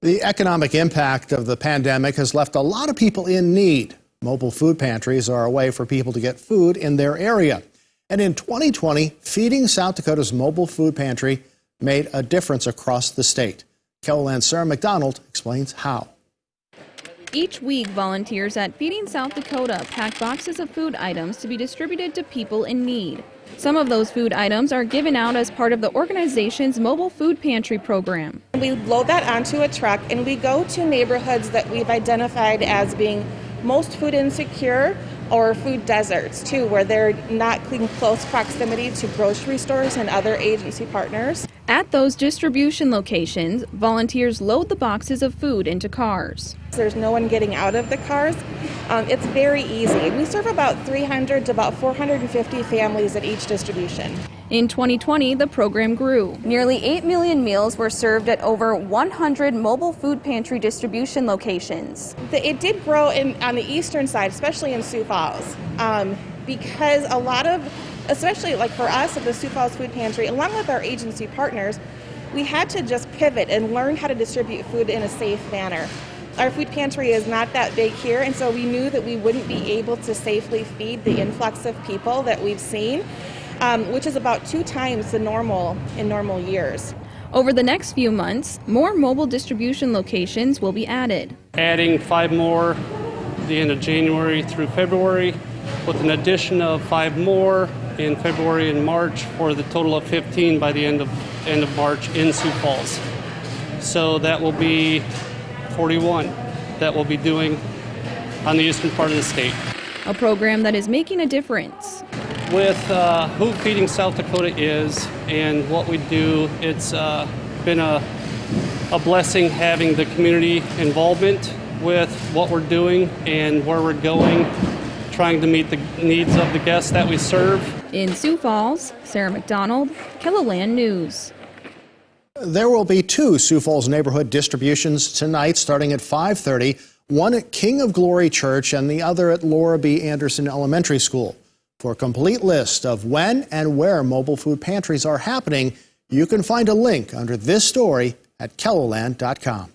The economic impact of the pandemic has left a lot of people in need. Mobile food pantries are a way for people to get food in their area. And in 2020, Feeding South Dakota's mobile food pantry made a difference across the state. KELOLAND's Sarah McDonald explains how. Each week, volunteers at Feeding South Dakota pack boxes of food items to be distributed to people in need. Some of those food items are given out as part of the organization's mobile food pantry program. We load that onto a truck and we go to neighborhoods that we've identified as being most food insecure or food deserts too, where they're not in close proximity to grocery stores and other agency partners. At those distribution locations, volunteers load the boxes of food into cars. There's no one getting out of the cars. It's very easy. We serve about 300 to about 450 families at each distribution. In 2020, the program grew. Nearly 8 million meals were served at over 100 mobile food pantry distribution locations. It did grow on the eastern side, especially in Sioux Falls, because a lot of, especially like for us at the Sioux Falls Food Pantry, along with our agency partners, we had to just pivot and learn how to distribute food in a safe manner. Our food pantry is not that big here, and so we knew that we wouldn't be able to safely feed the influx of people that we've seen, which is about 2 times the normal in normal years. Over the next few months, more mobile distribution locations will be added. Adding 5 more the end of January through February, with an addition of 5 more in February and March, for the total of 15 by the end of March in Sioux Falls. So that will be 41 that we'll be doing on the eastern part of the state. A program that is making a difference. With who Feeding South Dakota is and what we do, it's been a blessing having the community involvement with what we're doing and where we're going, trying to meet the needs of the guests that we serve. In Sioux Falls, Sarah McDonald, KELOLAND News. There will be 2 Sioux Falls neighborhood distributions tonight starting at 5:30, one at King of Glory Church and the other at Laura B. Anderson Elementary School. For a complete list of when and where mobile food pantries are happening, you can find a link under this story at KELOLAND.com.